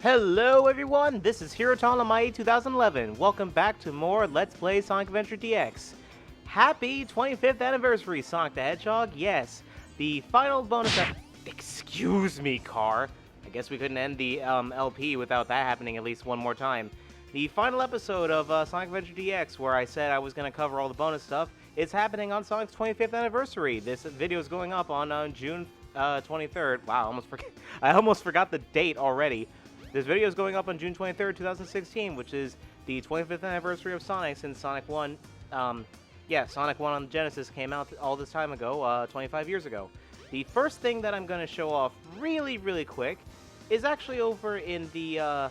Hello everyone, this is Hiroton Amai 2011. Welcome back to more Let's Play Sonic Adventure DX. Happy 25th anniversary, Sonic the Hedgehog. Yes, the final bonus Excuse me, car. I guess we couldn't end the LP without that happening at least one more time. The final episode of Sonic Adventure DX, where I said I was going to cover all the bonus stuff, is happening on Sonic's 25th anniversary. This video is going up on June 23rd. Wow, I almost forgot the date already. This video is going up on June 23rd, 2016, which is the 25th anniversary of Sonic since Sonic 1. Sonic 1 on the Genesis came out all this time ago, 25 years ago. The first thing that I'm going to show off really quick is actually over in the, I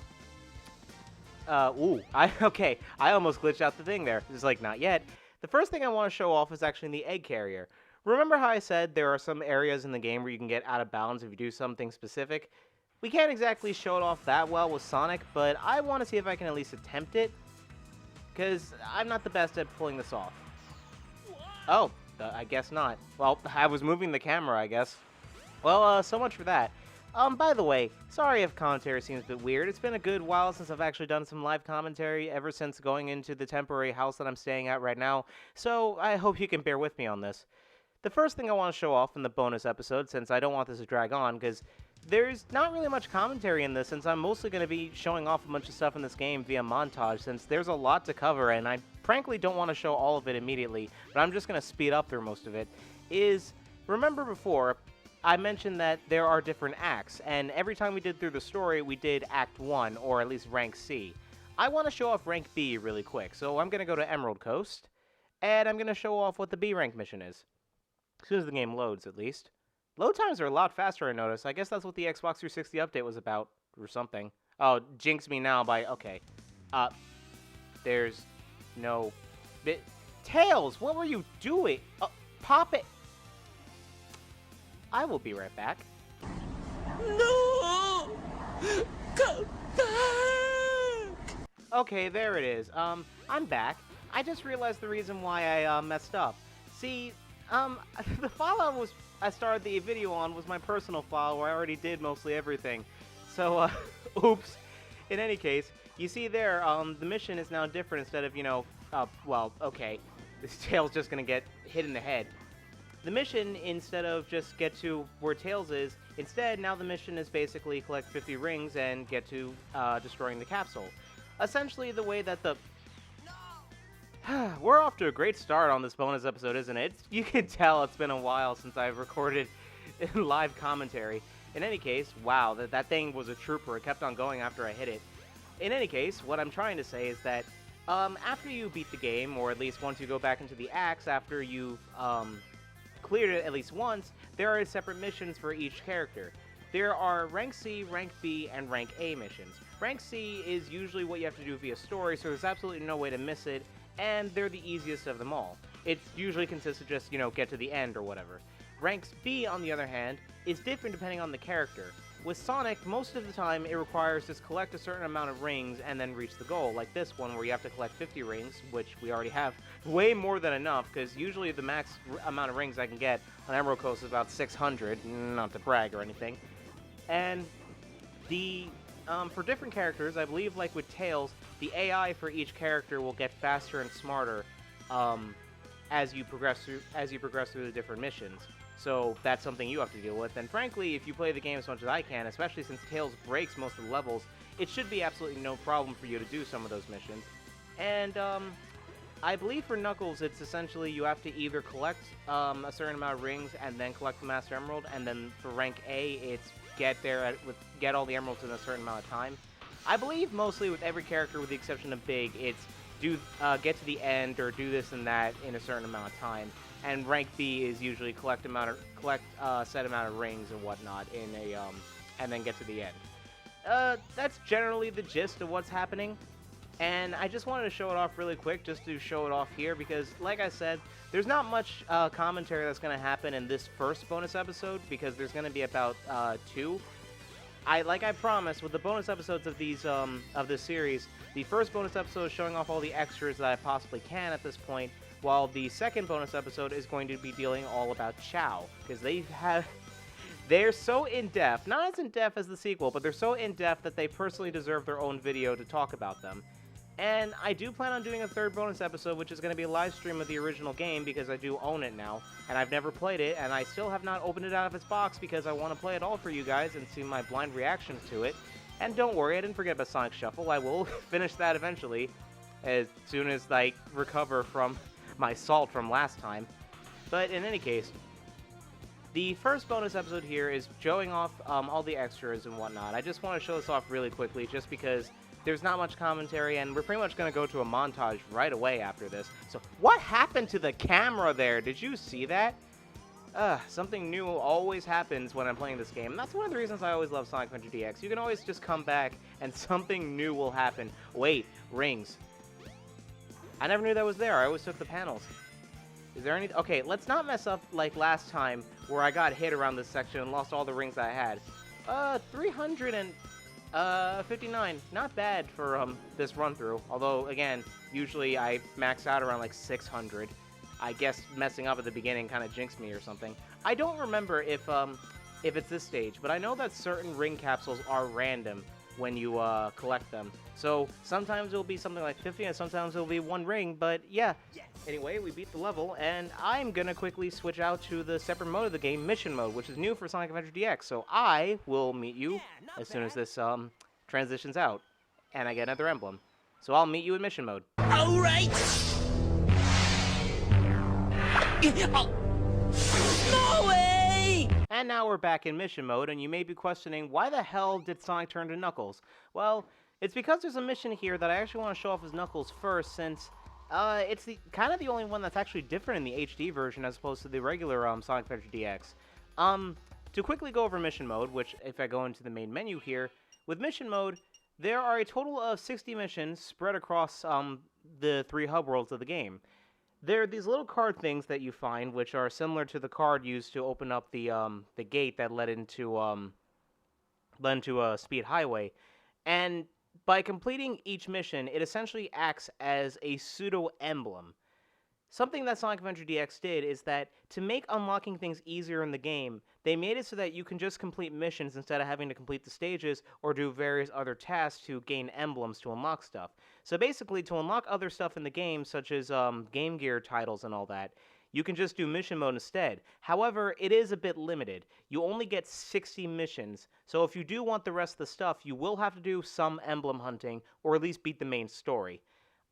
almost glitched out the thing there. It's like, not yet. The first thing I want to show off is actually in the egg carrier. Remember how I said there are some areas in the game where you can get out of bounds if you do something specific? We can't exactly show it off that well with Sonic, but I want to see if I can at least attempt it, because I'm not the best at pulling this off. Oh, I guess not. Well, I was moving the camera, I guess. Well, so much for that. By the way, sorry if commentary seems a bit weird. It's been a good while since I've actually done some live commentary, ever since going into the temporary house that I'm staying at right now, so I hope you can bear with me on this. The first thing I want to show off in the bonus episode, since I don't want this to drag on, because there's not really much commentary in this, since I'm mostly going to be showing off a bunch of stuff in this game via montage, since there's a lot to cover, and I frankly don't want to show all of it immediately, but I'm just going to speed up through most of it, remember before, I mentioned that there are different acts, and every time we did through the story, we did Act 1, or at least Rank C. I want to show off Rank B really quick, so I'm going to go to Emerald Coast, and I'm going to show off what the B rank mission is. As soon as the game loads, at least. Load times are a lot faster, I noticed. I guess that's what the Xbox 360 update was about, or something. Oh, jinx me now by... Okay. There's no... Tails, what were you doing? Pop it! I will be right back. No! Come back! Okay, there it is. I'm back. I just realized the reason why I, messed up. See, the file I started the video on was my personal file where I already did mostly everything. So, oops. In any case, you see there, the mission is now different instead of, okay. This Tails just gonna get hit in the head. The mission, instead of just get to where Tails is, instead, now the mission is basically collect 50 rings and get to, destroying the capsule. Essentially, the way that the... We're off to a great start on this bonus episode, isn't it? You can tell it's been a while since I've recorded live commentary. In any case, wow, that thing was a trooper. It kept on going after I hit it. In any case, what I'm trying to say is that after you beat the game, or at least once you go back into the acts after you've cleared it at least once, there are separate missions for each character. There are Rank C, Rank B, and Rank A missions. Rank C is usually what you have to do via story, so there's absolutely no way to miss it, and they're the easiest of them all. It usually consists of just, get to the end or whatever. Rank B, on the other hand, is different depending on the character. With Sonic, most of the time it requires just collect a certain amount of rings and then reach the goal, like this one where you have to collect 50 rings, which we already have way more than enough, because usually the max amount of rings I can get on Emerald Coast is about 600, not to brag or anything. And for different characters, I believe like with Tails, the AI for each character will get faster and smarter as you progress through the different missions. So that's something you have to deal with. And frankly, if you play the game as much as I can, especially since Tails breaks most of the levels, it should be absolutely no problem for you to do some of those missions. And I believe for Knuckles, it's essentially you have to either collect a certain amount of rings and then collect the Master Emerald, and then for Rank A, it's get all the emeralds in a certain amount of time. I believe mostly with every character, with the exception of Big, it's get to the end or do this and that in a certain amount of time. And Rank B is usually collect a set amount of rings and whatnot and then get to the end. That's generally the gist of what's happening. And I just wanted to show it off really quick, just to show it off here, because, like I said, there's not much commentary that's going to happen in this first bonus episode, because there's going to be about 2. Like I promised, with the bonus episodes of this series, the first bonus episode is showing off all the extras that I possibly can at this point, while the second bonus episode is going to be dealing all about Chao, because They're so in-depth, not as in-depth as the sequel, but they're so in-depth that they personally deserve their own video to talk about them. And I do plan on doing a third bonus episode, which is going to be a live stream of the original game, because I do own it now, and I've never played it, and I still have not opened it out of its box because I want to play it all for you guys and see my blind reactions to it. And don't worry, I didn't forget about Sonic Shuffle. I will finish that eventually, as soon as I recover from my salt from last time. But in any case, the first bonus episode here is showing off all the extras and whatnot. I just want to show this off really quickly, just because there's not much commentary, and we're pretty much going to go to a montage right away after this. So, what happened to the camera there? Did you see that? Something new always happens when I'm playing this game. And that's one of the reasons I always love Sonic Adventure DX. You can always just come back, and something new will happen. Wait, rings. I never knew that was there. I always took the panels. Is there any... Okay, let's not mess up like last time, where I got hit around this section and lost all the rings I had. 359. Not bad for this run-through. Although, again, usually I max out around like 600. I guess messing up at the beginning kind of jinxed me or something. I don't remember if it's this stage, but I know that certain ring capsules are random when you collect them. So sometimes it'll be something like 50, and sometimes it'll be one ring, but yeah. Yes. Anyway, we beat the level, and I'm gonna quickly switch out to the separate mode of the game, Mission Mode, which is new for Sonic Adventure DX. So I will meet you as soon as this transitions out, and I get another emblem. So I'll meet you in Mission Mode. All right. No way! And now we're back in Mission Mode, and you may be questioning, why the hell did Sonic turn to Knuckles? Well, it's because there's a mission here that I actually want to show off as Knuckles first, since it's kind of the only one that's actually different in the HD version as opposed to the regular Sonic Adventure DX. To quickly go over Mission Mode, which if I go into the main menu here, with Mission Mode, there are a total of 60 missions spread across the 3 hub worlds of the game. There are these little card things that you find, which are similar to the card used to open up the gate that led into a speed highway, and by completing each mission, it essentially acts as a pseudo-emblem. Something that Sonic Adventure DX did is that, to make unlocking things easier in the game, they made it so that you can just complete missions instead of having to complete the stages or do various other tasks to gain emblems to unlock stuff. So basically, to unlock other stuff in the game, such as Game Gear titles and all that, you can just do Mission Mode instead. However, it is a bit limited. You only get 60 missions, so if you do want the rest of the stuff, you will have to do some emblem hunting, or at least beat the main story.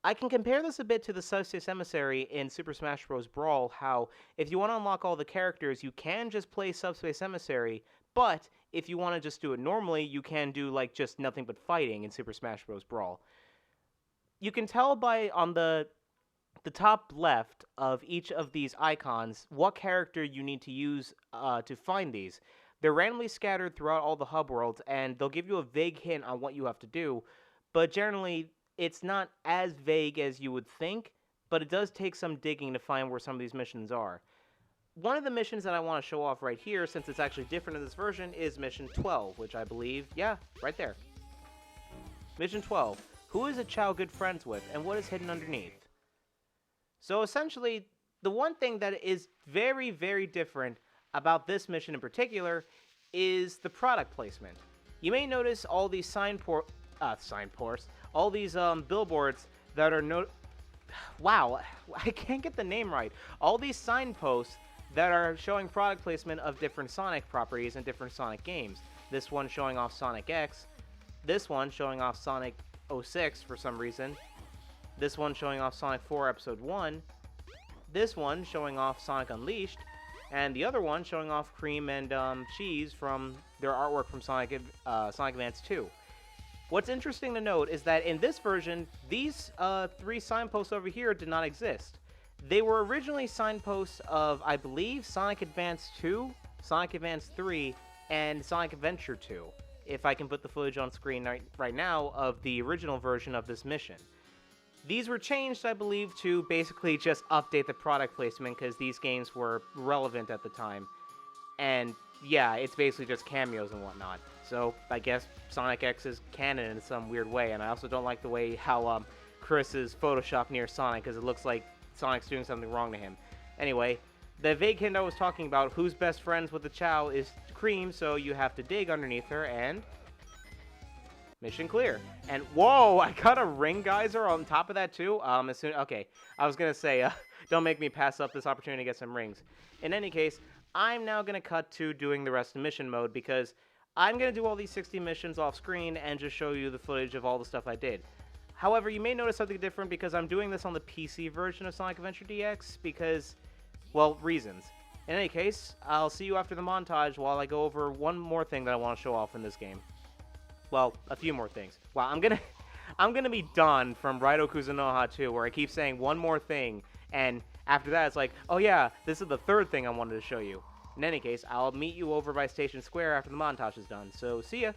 I can compare this a bit to the Subspace Emissary in Super Smash Bros. Brawl, how if you want to unlock all the characters, you can just play Subspace Emissary, but if you want to just do it normally, you can do like just nothing but fighting in Super Smash Bros. Brawl. You can tell by on the top left of each of these icons what character you need to use to find these. They're randomly scattered throughout all the hub worlds, and they'll give you a vague hint on what you have to do, but generally it's not as vague as you would think, but it does take some digging to find where some of these missions are. One of the missions that I want to show off right here, since it's actually different in this version, is Mission 12, which I believe, yeah, right there. Mission 12. Who is a Chao good friends with, and what is hidden underneath? So essentially, the one thing that is very, very different about this mission in particular is the product placement. You may notice all these all these billboards that are wow, I can't get the name right. All these signposts that are showing product placement of different Sonic properties and different Sonic games. This one showing off Sonic X, this one showing off Sonic 06 for some reason, this one showing off Sonic 4 Episode 1, this one showing off Sonic Unleashed, and the other one showing off Cream and Cheese from their artwork from Sonic Advance 2. What's interesting to note is that in this version, these 3 signposts over here did not exist. They were originally signposts of, I believe, Sonic Advance 2, Sonic Advance 3, and Sonic Adventure 2, if I can put the footage on screen right now of the original version of this mission. These were changed, I believe, to basically just update the product placement because these games were relevant at the time. And yeah, it's basically just cameos and whatnot. So I guess Sonic X is canon in some weird way, and I also don't like the way how Chris is photoshopped near Sonic because it looks like Sonic's doing something wrong to him. Anyway, the vague hint I was talking about, who's best friends with the Chao, is cream, so you have to dig underneath her, and mission clear. And whoa, I got a ring geyser on top of that too. Okay, I was gonna say, don't make me pass up this opportunity to get some rings. In any case, I'm now gonna cut to doing the rest of mission mode because I'm gonna do all these 60 missions off screen and just show you the footage of all the stuff I did. However, you may notice something different because I'm doing this on the PC version of Sonic Adventure DX because, well, reasons. In any case, I'll see you after the montage while I go over one more thing that I want to show off in this game. Well, a few more things. Wow, I'm gonna be done from Raido Kuzunoha 2, where I keep saying one more thing, and after that it's like, oh yeah, this is the third thing I wanted to show you. In any case, I'll meet you over by Station Square after the montage is done, so see ya!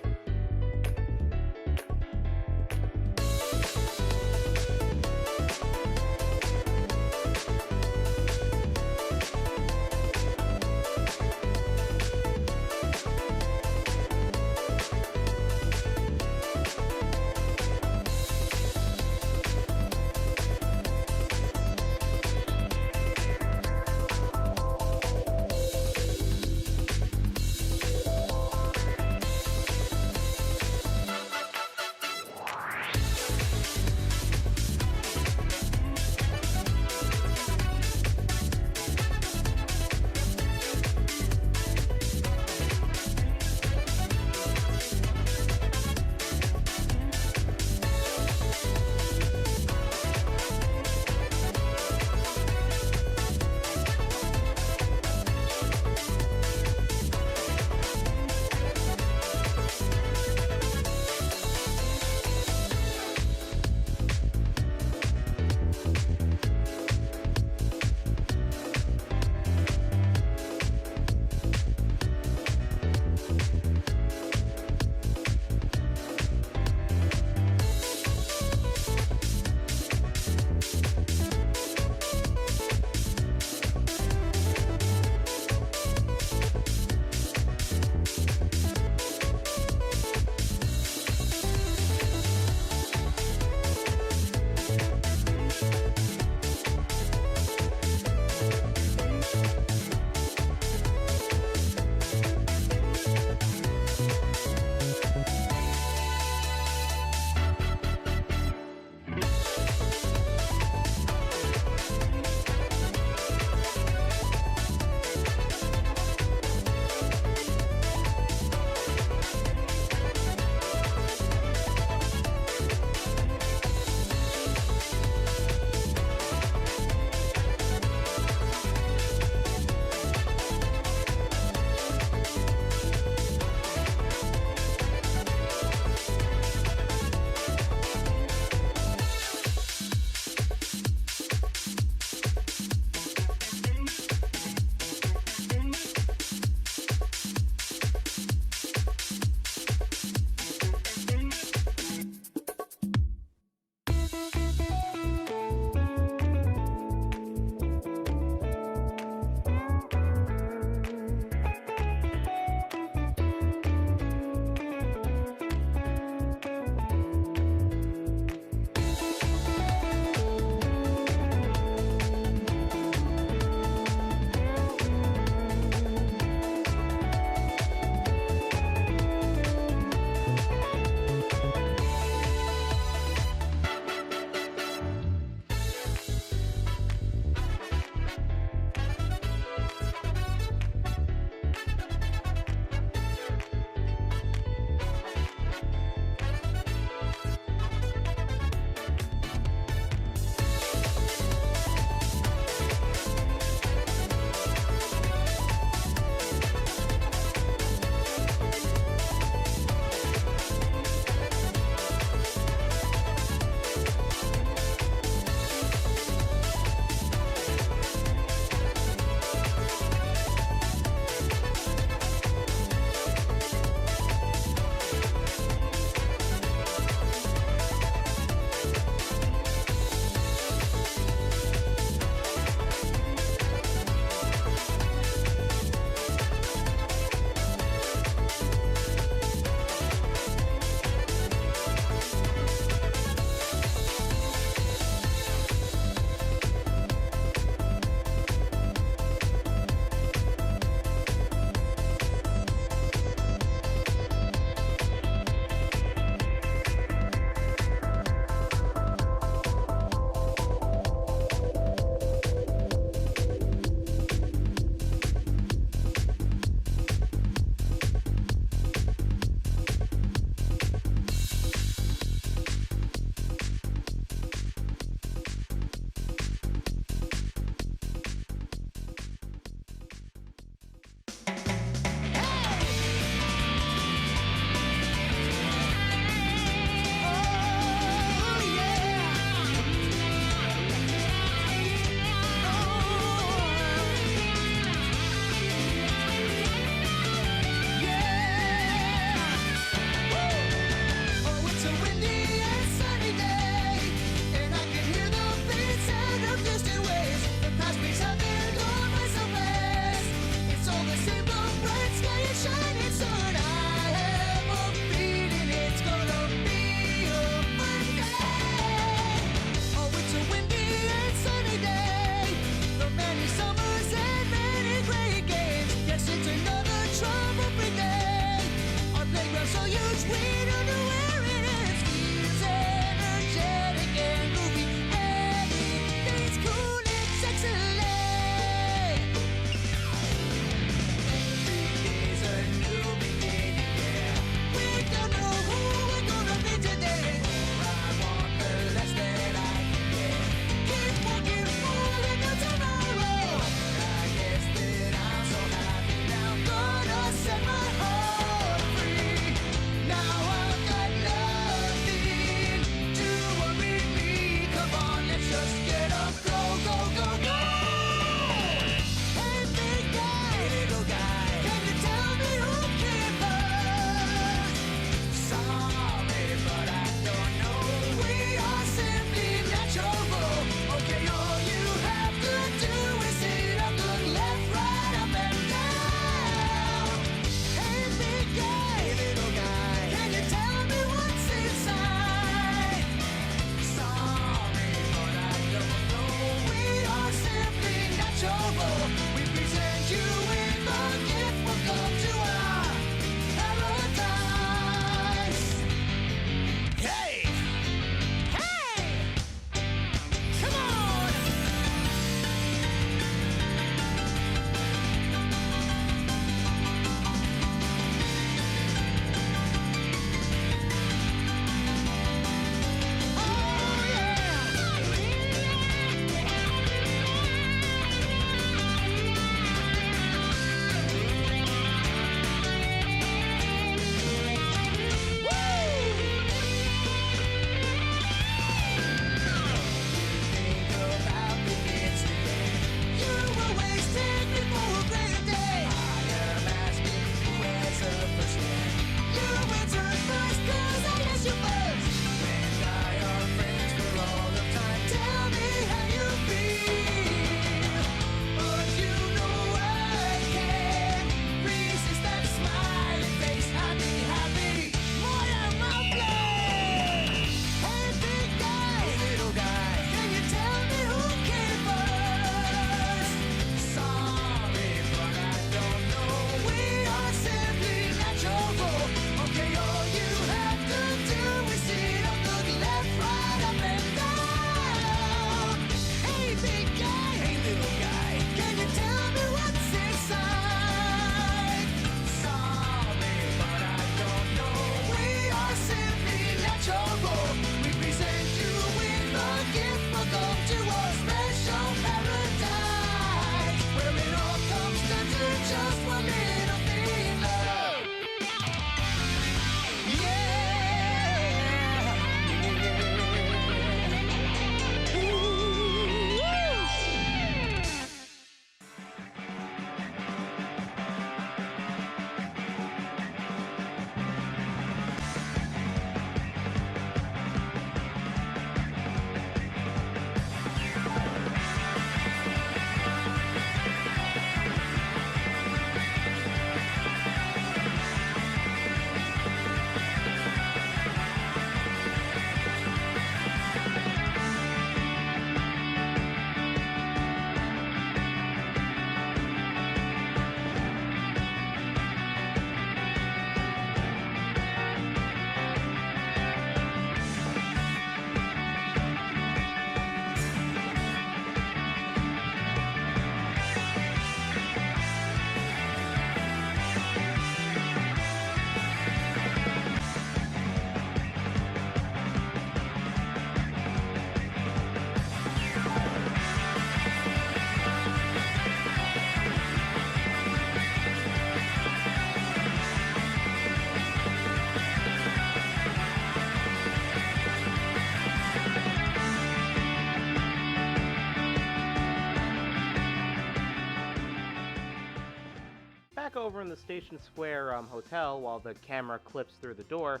over in the Station Square hotel while the camera clips through the door,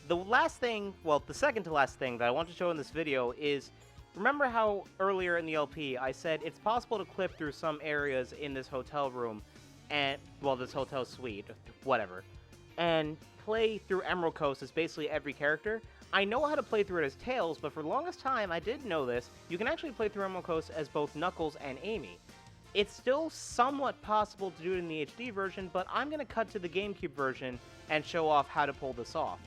the last thing, well, the second to last thing that I want to show in this video is, remember how earlier in the LP I said it's possible to clip through some areas in this hotel room, and, well, this hotel suite, whatever, and play through Emerald Coast as basically every character? I know how to play through it as Tails, but for the longest time I didn't know this. You can actually play through Emerald Coast as both Knuckles and Amy. It's still somewhat possible to do it in the HD version, but I'm going to cut to the GameCube version and show off how to pull this off.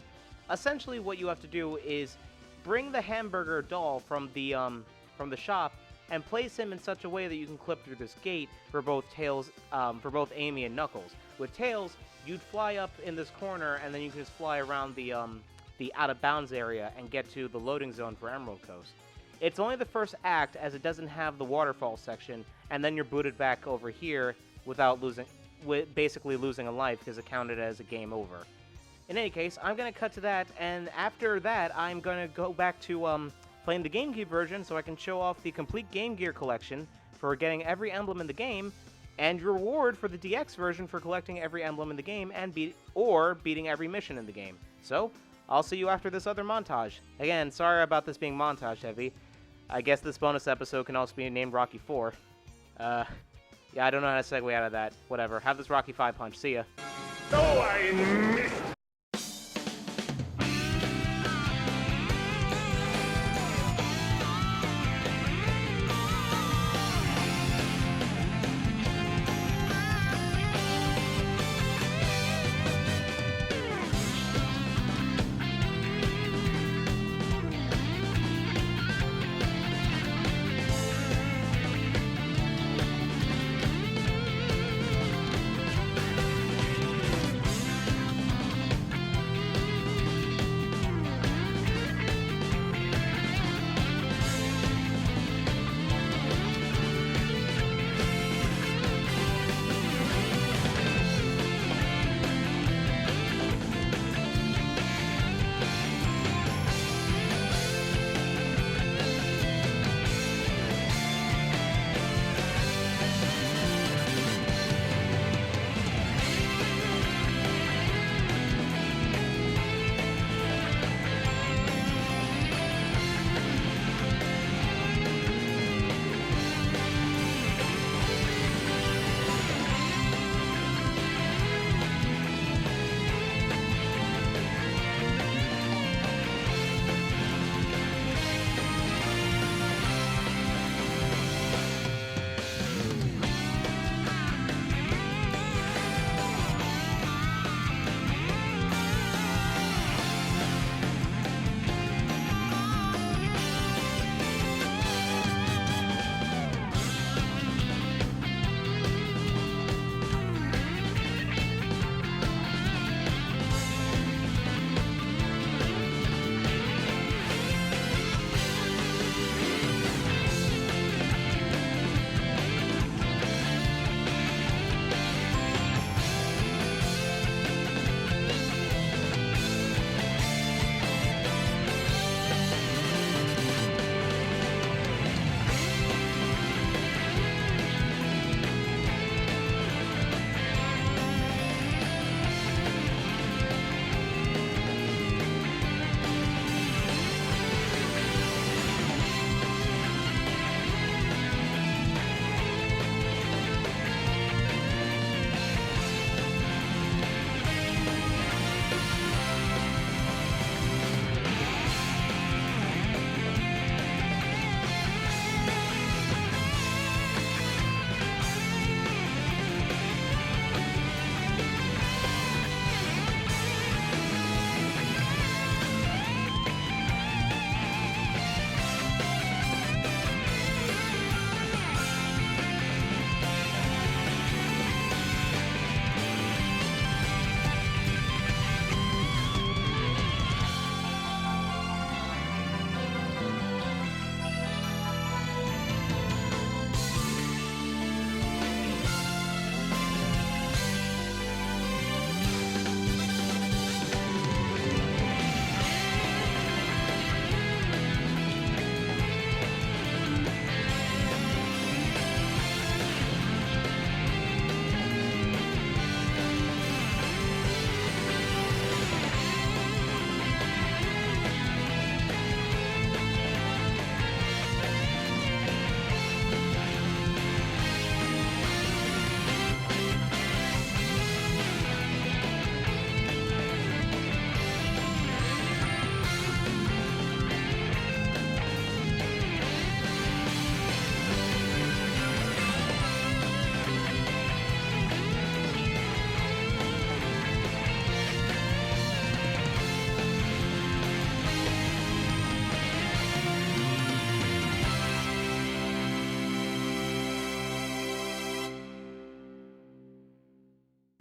Essentially what you have to do is bring the hamburger doll from the shop and place him in such a way that you can clip through this gate for both Amy and Knuckles. With Tails, you'd fly up in this corner and then you can just fly around the out of bounds area and get to the loading zone for Emerald Coast. It's only the first act as it doesn't have the waterfall section, and then you're booted back over here without basically losing a life because it counted as a game over. In any case, I'm going to cut to that, and after that I'm going to go back to playing the GameCube version so I can show off the complete Game Gear collection for getting every emblem in the game, and your reward for the DX version for collecting every emblem in the game and beating every mission in the game. So, I'll see you after this other montage. Again, sorry about this being montage heavy. I guess this bonus episode can also be named Rocky 4. Yeah, I don't know how to segue out of that. Whatever. Have this Rocky 5 punch. See ya. Oh, I missed.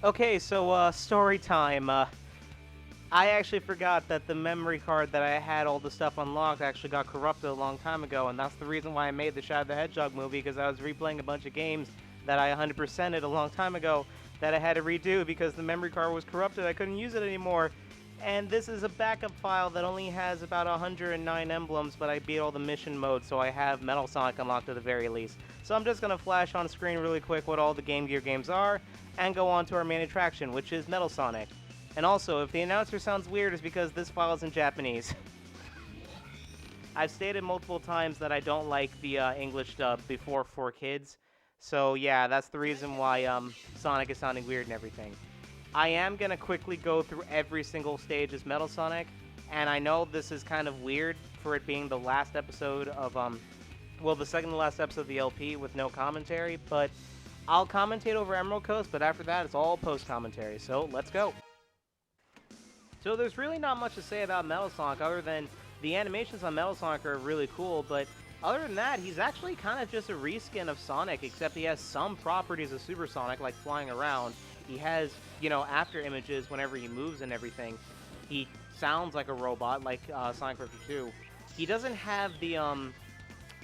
Okay, so story time. I actually forgot that the memory card that I had all the stuff unlocked actually got corrupted a long time ago, and that's the reason why I made the Shadow the Hedgehog movie, because I was replaying a bunch of games that I 100%ed a long time ago that I had to redo because the memory card was corrupted. I couldn't use it anymore. And this is a backup file that only has about 109 emblems, but I beat all the mission modes, so I have Metal Sonic unlocked at the very least. So I'm just going to flash on screen really quick what all the Game Gear games are, and go on to our main attraction, which is Metal Sonic. And also, if the announcer sounds weird, it's because this file is in Japanese. I've stated multiple times that I don't like the English dub before for kids, so yeah, that's the reason why Sonic is sounding weird and everything. I am going to quickly go through every single stage as Metal Sonic, and I know this is kind of weird for it being the last episode of, well, the second to last episode of the LP with no commentary, but I'll commentate over Emerald Coast, but after that, it's all post-commentary, so let's go. So there's really not much to say about Metal Sonic other than the animations on Metal Sonic are really cool, but other than that, he's actually kind of just a reskin of Sonic, except he has some properties of Super Sonic, like flying around. He has, you know, after images whenever he moves and everything. He sounds like a robot, like Sonic Adventure 2. He doesn't have the,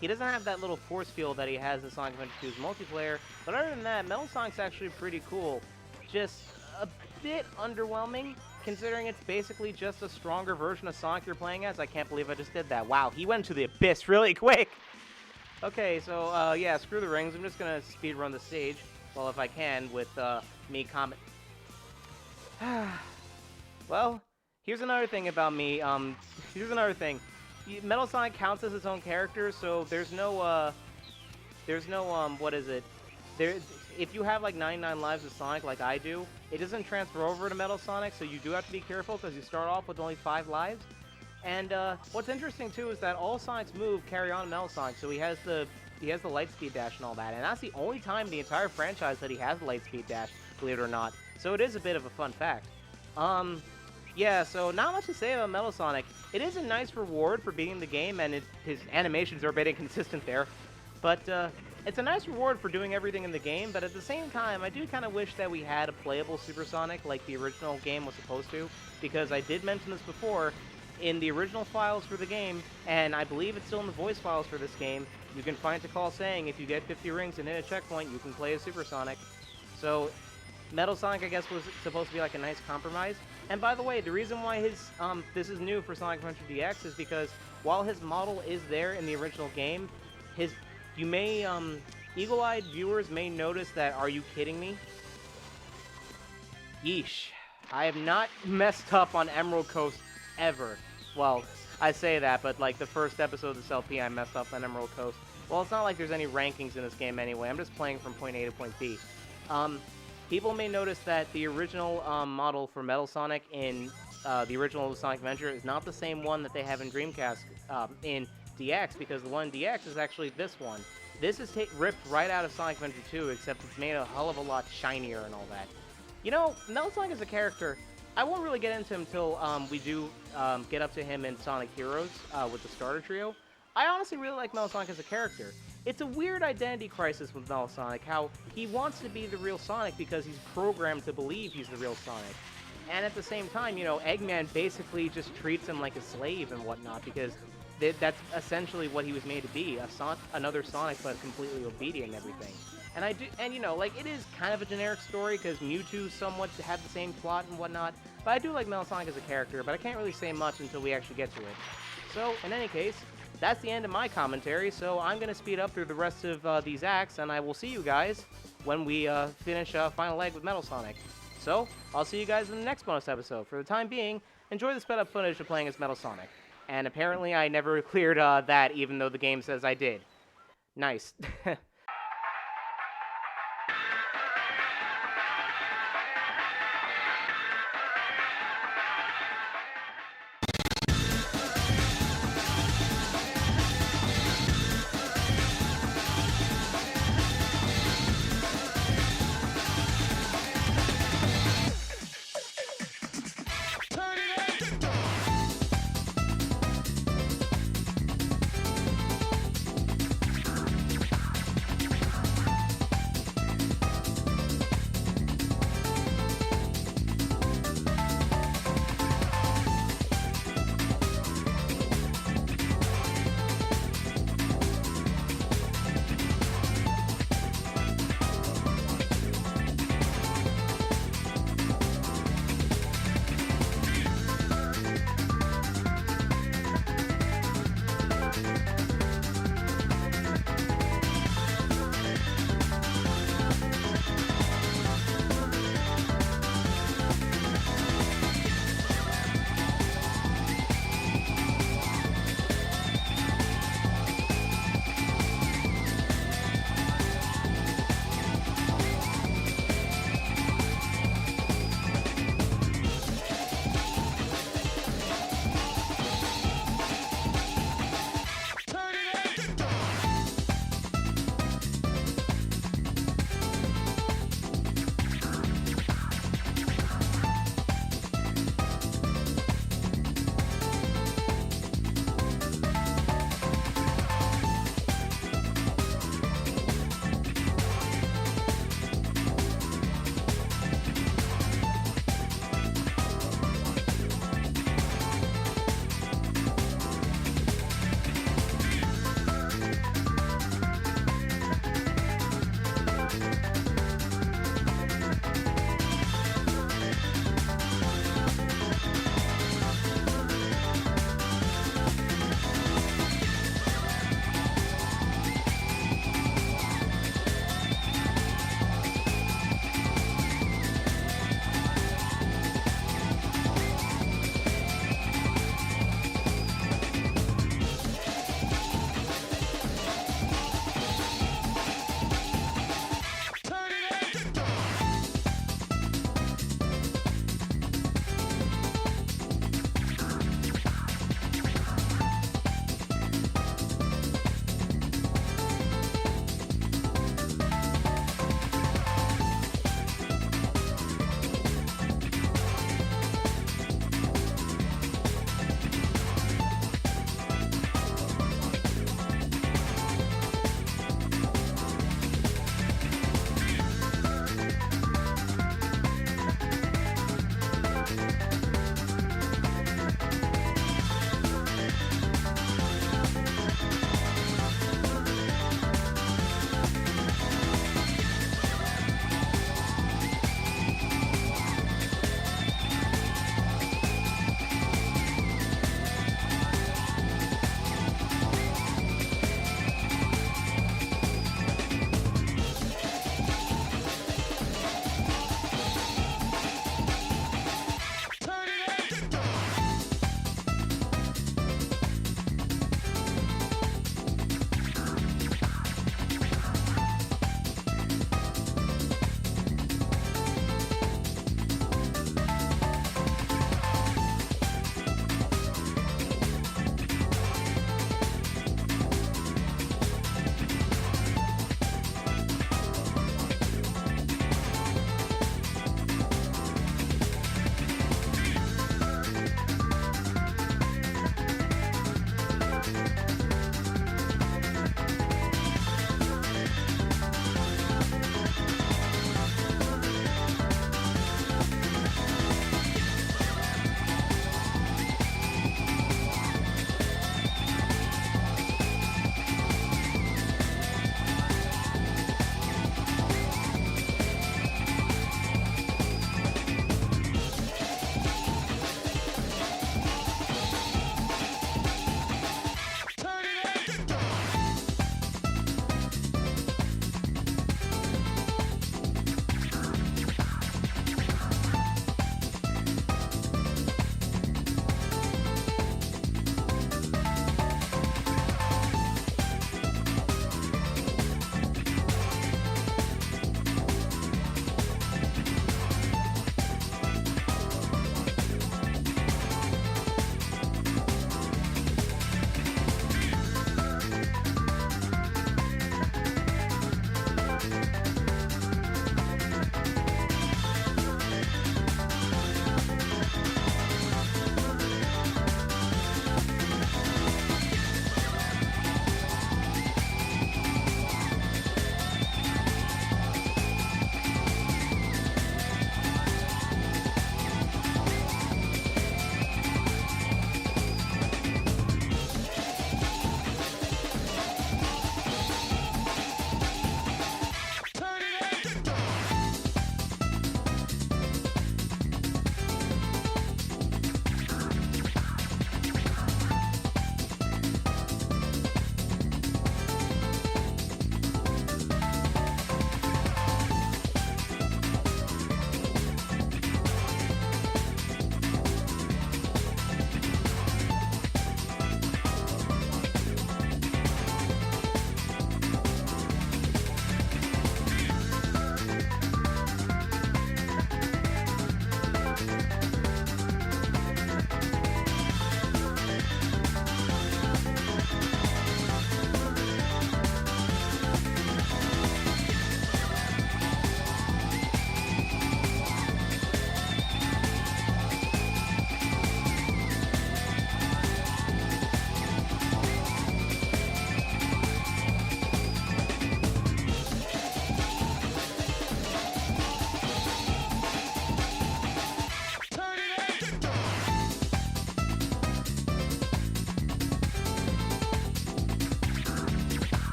he doesn't have that little force field that he has in Sonic Adventure 2's multiplayer, but other than that, Metal Sonic's actually pretty cool. Just a bit underwhelming, considering it's basically just a stronger version of Sonic you're playing as. I can't believe I just did that. Wow, he went to the abyss really quick! Okay, so, yeah, screw the rings. I'm just gonna speedrun the stage. Well, if I can, with, me comment. Well, here's another thing about me. Here's another thing. Metal Sonic counts as its own character, so there's no, what is it? If you have like 99 lives of Sonic like I do, it doesn't transfer over to Metal Sonic, so you do have to be careful because you start off with only 5 lives. And what's interesting too is that all Sonic's moves carry on Metal Sonic, so he has the Lightspeed Dash and all that, and that's the only time in the entire franchise that he has the Lightspeed Dash, believe it or not. So it is a bit of a fun fact. Yeah, so not much to say about Metal Sonic. It is a nice reward for beating the game, and his animations are a bit inconsistent there. But it's a nice reward for doing everything in the game, but at the same time, I do kind of wish that we had a playable Super Sonic like the original game was supposed to, because I did mention this before, in the original files for the game, and I believe it's still in the voice files for this game, you can find a call saying if you get 50 rings and hit a checkpoint, you can play as Super Sonic. So, Metal Sonic, I guess, was supposed to be like a nice compromise. And by the way, the reason why this is new for Sonic Adventure DX is because while his model is there in the original game, you may, eagle-eyed viewers may notice that, are you kidding me? Yeesh. I have not messed up on Emerald Coast ever. Well, I say that, but like the first episode of this LP, I messed up on Emerald Coast. Well, it's not like there's any rankings in this game anyway. I'm just playing from point A to point B. People may notice that the original model for Metal Sonic in the original Sonic Adventure is not the same one that they have in Dreamcast in DX, because the one in DX is actually this one. This is ripped right out of Sonic Adventure 2, except it's made a hell of a lot shinier and all that. You know, Metal Sonic as a character, I won't really get into him until we do get up to him in Sonic Heroes with the starter trio. I honestly really like Metal Sonic as a character. It's a weird identity crisis with Metal Sonic, how he wants to be the real Sonic because he's programmed to believe he's the real Sonic. And at the same time, you know, Eggman basically just treats him like a slave and whatnot, because that's essentially what he was made to be, another Sonic, but completely obedient and everything. And you know, like, it is kind of a generic story, because Mewtwo somewhat had the same plot and whatnot, but I do like Metal Sonic as a character, but I can't really say much until we actually get to it. So, in any case, that's the end of my commentary, so I'm going to speed up through the rest of these acts, and I will see you guys when we finish Final Leg with Metal Sonic. So, I'll see you guys in the next bonus episode. For the time being, enjoy the sped up footage of playing as Metal Sonic. And apparently I never cleared that, even though the game says I did. Nice.